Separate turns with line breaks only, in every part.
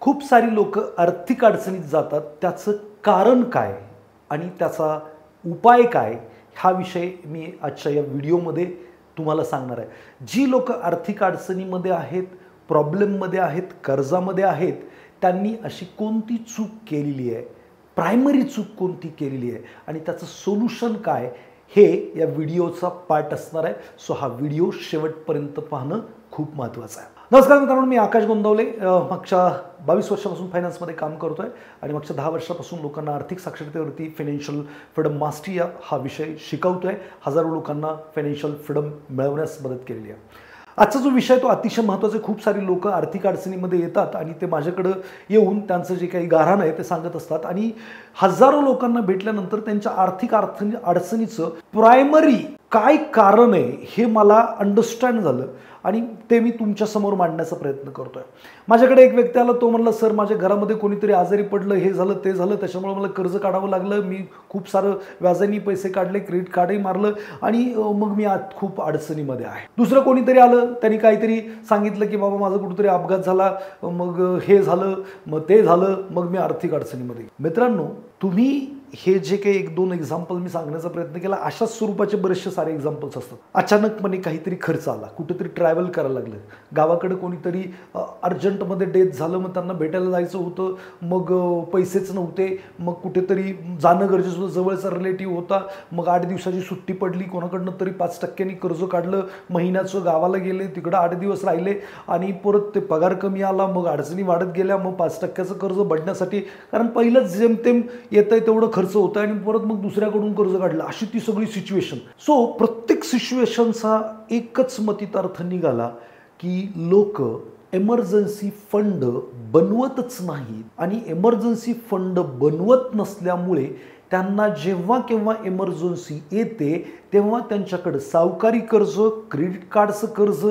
खूप सारी लोक आर्थिक अडचणीत जातात. त्याचं कारण काय आणि त्याचा उपाय काय हा विषय मी आजच्या या व्हिडिओमध्ये तुम्हाला सांगणार आहे. जी लोक आर्थिक अडचणीमध्ये आहेत, प्रॉब्लेममध्ये आहेत, कर्जामध्ये आहेत, त्यांनी अशी कोणती चूक केलेली आहे, प्रायमरी चूक कोणती केलेली आहे आणि त्याचं सोल्युशन काय हे या व्हिडिओचा पार्ट असणार आहे. सो हा व्हिडिओ शेवटपर्यंत पाहणं खूप महत्त्वाचं आहे. नमस्कार मित्रांनो, मी आकाश गोंदवले. मागच्या 22 वर्षापासून फायनान्समध्ये काम करतोय आणि मागच्या 10 वर्षापासून लोकांना आर्थिक साक्षरतेवरती फायनान्शियल फ्रीडम मास्टरी हा विषय शिकवतोय. हजारो लोकांना फायनान्शियल फ्रीडम मिळवण्यास मदत केलेली आहे. आजचा जो विषय तो अतिशय महत्त्वाचा आहे. खूप सारी लोक आर्थिक अडचणीमध्ये येतात आणि ते माझ्याकडं येऊन त्यांचं जे काही गाऱ्हाण आहे ते सांगत असतात आणि हजारो लोकांना भेटल्यानंतर त्यांच्या आर्थिक अडचणीचं प्रायमरी काय कारण आहे हे मला अंडरस्टँड झालं आणि ते मी तुमच्यासमोर मांडण्याचा प्रयत्न करतोय. माझ्याकडे एक व्यक्ती आला, तो म्हणला, सर माझ्या घरामध्ये कोणीतरी आजारी पडलं, हे झालं ते झालं, त्याच्यामुळे मला कर्ज काढावं लागलं, मी खूप सारं व्याजाने पैसे काढले, क्रेडिट कार्डही मारलं आणि मग मी आज खूप अडचणीमध्ये आहे. दुसरं कोणीतरी आलं, त्यांनी काहीतरी सांगितलं की बाबा माझा कुठेतरी अपघात झाला, मग हे झालं, मग ते झालं, मग मी आर्थिक अडचणीमध्ये. मित्रांनो, तुम्ही हे जे काही 1-2 एक्झाम्पल मी सांगण्याचा प्रयत्न केला, अशाच स्वरूपाचे बरेचसे सारे एक्झाम्पल्स असतात. अचानकपणे काहीतरी खर्च आला, कुठेतरी ट्रॅव्हल करायला लागलं, गावाकडे कोणीतरी अर्जंटमध्ये डेथ झालं, मग त्यांना भेटायला जायचं होतं, मग पैसेच नव्हते, मग कुठेतरी जाणं गरजेचं होतं, जवळचा रिलेटिव्ह होता, मग 8 दिवसाची सुट्टी पडली, कोणाकडनं तरी 5% कर्ज काढलं, महिन्याचं गावाला गेले, तिकडं 8 दिवस राहिले आणि परत ते पगार कमी आला, मग अडचणी वाढत गेल्या, मग 5%चं कर्ज भरण्यासाठी, कारण पहिलंच जेमतेम येतंय तेवढं खर्च होतं आणि परत मग दुसऱ्याकडून कर्ज काढलं, अशी ती सगळी सिच्युएशन. सो प्रत्येक सिच्युएशनचा एकच मतितार्थ निघाला की लोक एमर्जन्सी फंड बनवतच नाहीत आणि एमर्जन्सी फंड बनवत नसल्यामुळे त्यांना जेव्हा केव्हा एमर्जन्सी येते तेव्हा त्यांच्याकडे सावकारी कर्ज, क्रेडिट कार्डचं कर्ज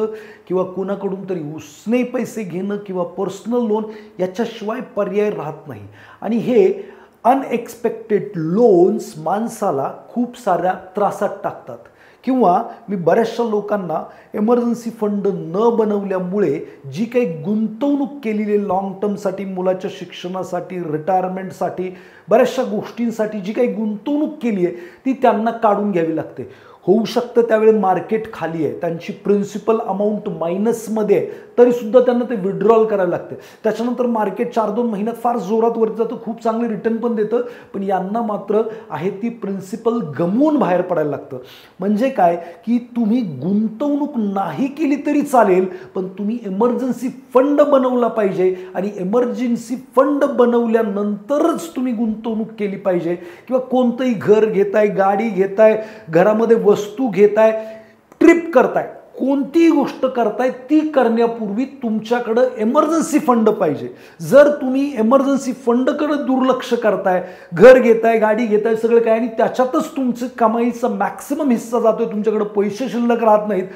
किंवा कोणाकडून तरी उसने पैसे घेणं किंवा पर्सनल लोन याच्याशिवाय पर्याय राहत नाही. आणि हे अनएक्सपेक्टेड लोन्स माणसाला खूप साऱ्या त्रासात टाकतात. किंवा मी बऱ्याचशा लोकांना एमर्जन्सी फंड न बनवल्यामुळे जी काही गुंतवणूक केलेली लॉंग टर्मसाठी, मुलाच्या शिक्षणासाठी, रिटायरमेंटसाठी, बऱ्याचशा गोष्टींसाठी जी काही गुंतवणूक केली आहे ती त्यांना काढून घ्यावी लागते. होऊ शकतं त्यावेळी मार्केट खाली आहे, त्यांची प्रिन्सिपल अमाऊंट मायनसमध्ये आहे, तरीसुद्धा त्यांना ते विड्रॉल करावं लागते. त्याच्यानंतर मार्केट 4-2 महिन्यात फार जोरात वरती जातं, खूप चांगले रिटर्न पण देतं, पण यांना मात्र आहे ती प्रिन्सिपल गमवून बाहेर पडायला लागतं. म्हणजे काय की तुम्ही गुंतवणूक नाही केली तरी चालेल, पण तुम्ही एमर्जन्सी फंड बनवला पाहिजे आणि एमर्जन्सी फंड बनवल्यानंतरच तुम्ही गुंतवणूक केली पाहिजे. किंवा कोणतंही घर घेताय, गाडी घेताय, घरामध्ये वस्तू घेताय, ट्रिप करताय, कोणतीही गोष्ट करताय, ती करण्यापूर्वी तुमच्याकडं एमर्जन्सी फंड पाहिजे. जर तुम्ही एमर्जन्सी फंडकडे दुर्लक्ष करताय, घर घेताय, गाडी घेताय, सगळं काय, आणि त्याच्यातच तुमचं कमाईचा मॅक्सिमम हिस्सा जातोय, तुमच्याकडे पैसे शिल्लक राहत नाहीत,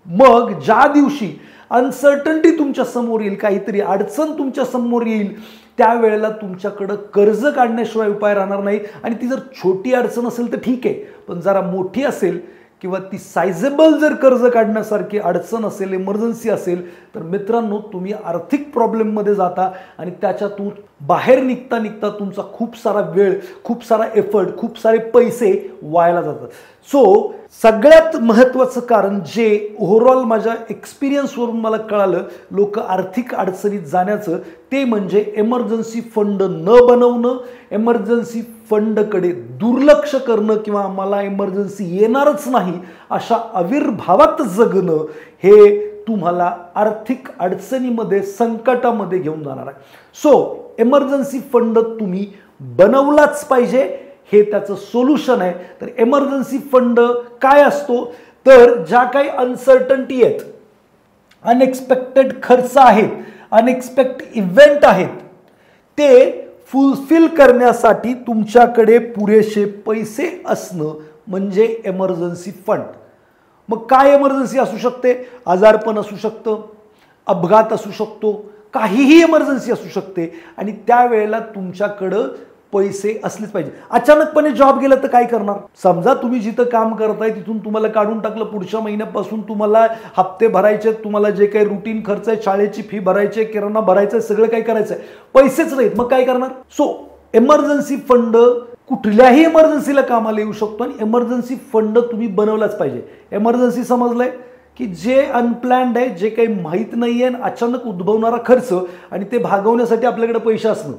मग ज्या दिवशी अनसर्टन्टी तुमच्या समोर येईल, काहीतरी अडचण तुमच्या समोर येईल, त्यावेळेला तुमच्याकडं कर्ज काढण्याशिवाय उपाय राहणार नाही. आणि ती जर छोटी अडचण असेल तर ठीक आहे, पण जरा मोठी असेल किंवा ती सायझेबल जर कर्ज काढण्यासारखी अडचण असेल, इमर्जन्सी असेल, तर मित्रांनो तुम्ही आर्थिक प्रॉब्लेममध्ये जाता आणि त्याच्यातून बाहेर निघता निघता तुमचा खूप सारा वेळ, खूप सारा एफर्ट, खूप सारे पैसे वायाला जातात. सो सगळ्यात महत्त्वाचं कारण जे ओव्हरऑल माझ्या एक्सपिरियन्सवरून मला कळालं लोक आर्थिक अडचणीत जाण्याचं, ते म्हणजे एमर्जन्सी फंड न बनवणं, एमर्जन्सी फंडकडे दुर्लक्ष करणं किंवा आम्हाला एमर्जन्सी येणारच नाही अशा आविर्भावात जगणं, हे तुम्हाला आर्थिक अडचणीमध्ये, संकटामध्ये घेऊन जाणार आहे. सो एमर्जन्सी फंड तुम्ही बनवलाच पाहिजे, हे त्याचं सोल्युशन आहे. तर एमर्जन्सी फंड काय असतो, तर ज्या काही अनसर्टन्टी आहेत, अनएक्सपेक्टेड खर्च आहेत, अनएक्सपेक्टेड इव्हेंट आहेत, ते फुलफिल करण्यासाठी तुमच्याकडे पुरेसे पैसे असणं म्हणजे एमर्जन्सी फंड. मग काय एमर्जन्सी असू शकते? आजारपण असू शकतं, अपघात असू शकतो, काहीही एमर्जन्सी असू शकते आणि त्यावेळेला तुमच्याकडं पैसे असलेच पाहिजे. अचानकपणे जॉब गेला तर काय करणार? समजा तुम्ही जिथं काम करताय तिथून तुम्हाला काढून टाकलं, पुढच्या महिन्यापासून तुम्हाला हप्ते भरायचे, तुम्हाला जे काही रुटीन खर्च आहे, शाळेची फी भरायची, किराणा भरायचं, सगळं काही करायचं आहे, पैसेच नाहीत, मग काय करणार? सो इमर्जन्सी फंड कुठल्याही इमर्जन्सीला कामाला येऊ शकतो आणि इमर्जन्सी फंड तुम्ही बनवलाच पाहिजे. इमर्जन्सी समजलंय की जे अनप्लॅन्ड आहे, जे काही माहीत नाही आहे, अचानक उद्भवणारा खर्च आणि ते भागवण्यासाठी आपल्याकडे पैसे असणं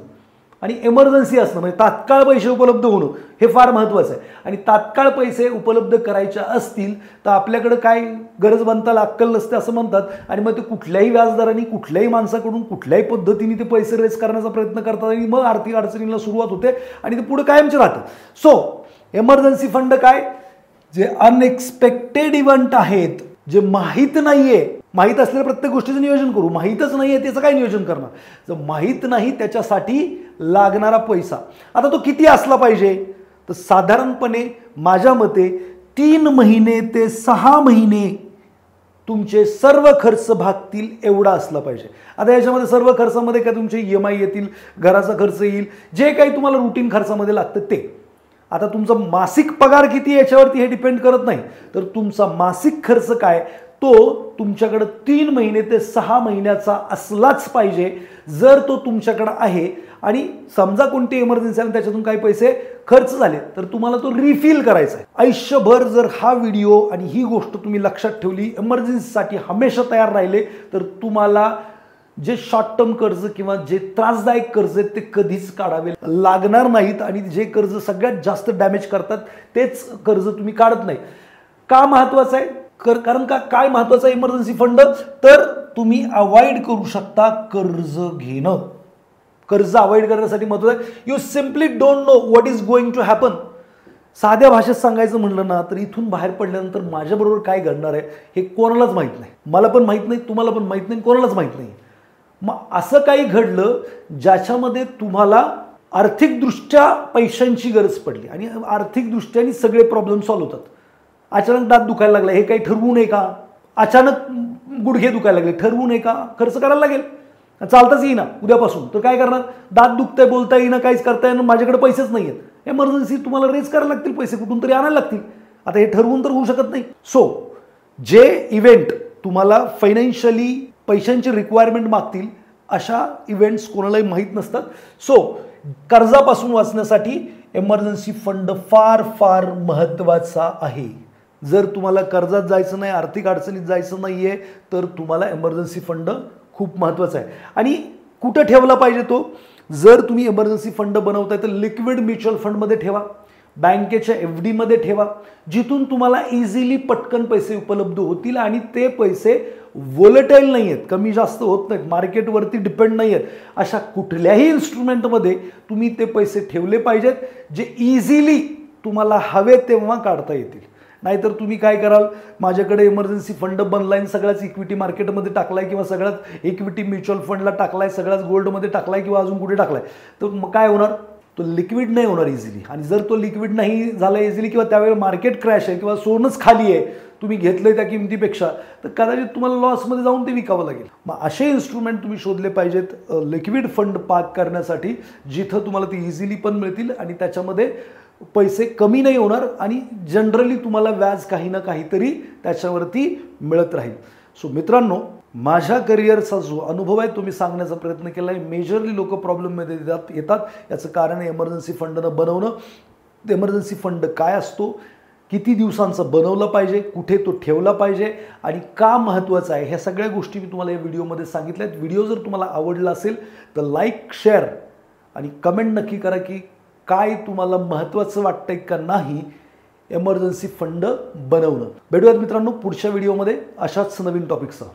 आणि इमर्जन्सी असणं, म्हणजे तात्काळ पैसे उपलब्ध होणं, हे फार महत्त्वाचं आहे. आणि तात्काळ पैसे उपलब्ध करायचे असतील तर आपल्याकडे काय गरजवंताला अक्कल नसते असं म्हणतात, आणि मग ते कुठल्याही व्याजदराने, कुठल्याही माणसाकडून, कुठल्याही पद्धतीने ते पैसे रेस करण्याचा प्रयत्न करतात आणि मग आर्थिक अडचणीला सुरुवात होते आणि ते पुढे कायमचे राहतं. सो इमर्जन्सी फंड काय? जे अनएक्सपेक्टेड इव्हेंट आहेत, जे माहीत नाहीये, माहीत असलेल्या प्रत्येक गोष्टीचं नियोजन करू, माहीतच नाहीये त्याचं काय नियोजन करणार? जर माहीत नाही त्याच्यासाठी लागणारा पैसा आता तो किती असला पाहिजे? तर साधारणपणे माझ्या मते 3 महिने ते 6 महिने तुमचे सर्व खर्च भागतील एवढा असला पाहिजे. आता याच्यामध्ये सर्व खर्चामध्ये काय तुमचे EMI येतील, घराचा खर्च येईल, जे काही तुम्हाला रुटीन खर्चामध्ये लागतं ते. आता तुमचा मासिक पगार किती याच्यावरती हे डिपेंड करत नाही, तर तुमचा मासिक खर्च काय तो तुमच्याकडे 3 महिने ते 6 महिन्याचा असलाच पाहिजे. जर तो तुमच्याकडे आहे आणि समजा कोणती इमर्जन्सी आणि त्याच्यातून काही पैसे खर्च झाले तर तुम्हाला तो रिफिल करायचा आहे. आयुष्यभर जर हा व्हिडिओ आणि ही गोष्ट तुम्ही लक्षात ठेवली, इमर्जन्सीसाठी हमेशा तयार राहिले, तर तुम्हाला जे शॉर्ट टर्म कर्ज किंवा जे त्रासदायक कर्ज आहेत ते कधीच काढावे लागणार नाहीत आणि जे कर्ज सगळ्यात जास्त डॅमेज करतात तेच कर्ज तुम्ही काढत नाही. का महत्वाचं आहे? कारण का काय महत्वाचं आहे इमर्जन्सी फंड? तर तुम्ही अवॉइड करू शकता कर्ज घेणं. कर्ज अवॉइड करण्यासाठी महत्वाचं आहे, you simply don't know what is going to happen. साध्या भाषेत सांगायचं म्हणलं ना तर इथून बाहेर पडल्यानंतर माझ्याबरोबर काय घडणार आहे हे कोणालाच माहीत नाही. मला पण माहीत नाही, तुम्हाला पण माहीत नाही, कोणालाच माहीत नाही. मग असं काही घडलं ज्याच्यामध्ये तुम्हाला आर्थिकदृष्ट्या पैशांची गरज पडली आणि आर्थिकदृष्ट्याने सगळे प्रॉब्लेम सॉल्व्ह होतात. अचानक दात दुखायला लागला, हे काही ठरवू नये का? अचानक गुडघे दुखायला लागले, ठरवू नये का? खर्च करायला लागेल, चालताच येईना उद्यापासून, तर काय करणार? दात दुखतंय, बोलता येईना, काहीच करता येईना, माझ्याकडे पैसेच नाही आहेत. इमर्जन्सी तुम्हाला रेज करायला लागतील, पैसे कुठून तरी आणायला लागतील. आता हे ठरवून तर होऊ शकत नाही. सो जे इव्हेंट तुम्हाला फायनान्शियली पैशांची रिक्वायरमेंट मागतील अशा इव्हेंट्स कोणालाही माहीत नसतात. सो कर्जापासून वाचण्यासाठी इमर्जन्सी फंड फार फार महत्त्वाचा आहे. जर तुम्हाला कर्जात जायचं नाही, आर्थिक अडचणीत जायचं नाहीये, तर तुम्हाला इमर्जन्सी फंड खूप महत्त्वाचा आहे. आणि कुठं ठेवला पाहिजे तो? जर तुम्ही इमर्जन्सी फंड बनवताय तर लिक्विड म्युच्युअल फंडमध्ये ठेवा, बँकेच्या FD मध्ये ठेवा, जिथून तुम्हाला इझिली पटकन पैसे उपलब्ध होतील आणि ते पैसे व्होलेटाईल नाही आहेत, कमी जास्त होत नाहीत, मार्केटवरती डिपेंड नाही आहेत. अशा कुठल्याही इन्स्ट्रुमेंटमध्ये तुम्ही ते पैसे ठेवले पाहिजेत जे इझिली तुम्हाला हवे तेव्हा काढता येतील. नाहीतर तुम्ही काय कराल, माझ्याकडे इमर्जन्सी फंड बनलाय, सगळ्याच इक्विटी मार्केटमध्ये टाकलाय किंवा सगळ्यात इक्विटी म्युच्युअल फंडला टाकलाय, सगळ्याच गोल्डमध्ये टाकलाय किंवा अजून कुठे टाकलाय, तर मग काय होणार? तो लिक्विड नाही होणार इझिली. आणि जर तो लिक्विड नाही झाला इझिली किंवा त्यावेळी मार्केट क्रॅश आहे किंवा सोनंच खाली आहे, तुम्ही घेतलंय त्या किमतीपेक्षा, तर कदाचित तुम्हाला लॉसमध्ये जाऊन ते विकावं लागेल. मग असे इन्स्ट्रुमेंट तुम्ही शोधले पाहिजेत लिक्विड फंड पार्क करण्यासाठी, जिथं तुम्हाला ते इझिली पण मिळतील आणि त्याच्यामध्ये पैसे कमी नाही होणार आणि जनरली तुम्हाला व्याज काही ना काहीतरी त्याच्यावरती मिळत राहील. सो मित्रांनो, माझ्या करिअरचा जो अनुभव आहे तो मी सांगण्याचा प्रयत्न केला आहे. मेजरली लोक प्रॉब्लेममध्ये येतात, याचं कारण आहे इमर्जन्सी फंडनं बनवणं. इमर्जन्सी फंड काय असतो, किती दिवसांचा बनवलं पाहिजे, कुठे तो ठेवला पाहिजे आणि का महत्त्वाचं आहे, ह्या सगळ्या गोष्टी मी तुम्हाला या व्हिडिओमध्ये सांगितल्या आहेत. व्हिडिओ जर तुम्हाला आवडला असेल तर लाईक, शेअर आणि कमेंट नक्की करा की काय तुम्हाला महत्त्वाचं वाटतंय का नाही इमर्जन्सी फंड बनवणं. भेटूयात मित्रांनो पुढच्या व्हिडिओमध्ये अशाच नवीन टॉपिकसह.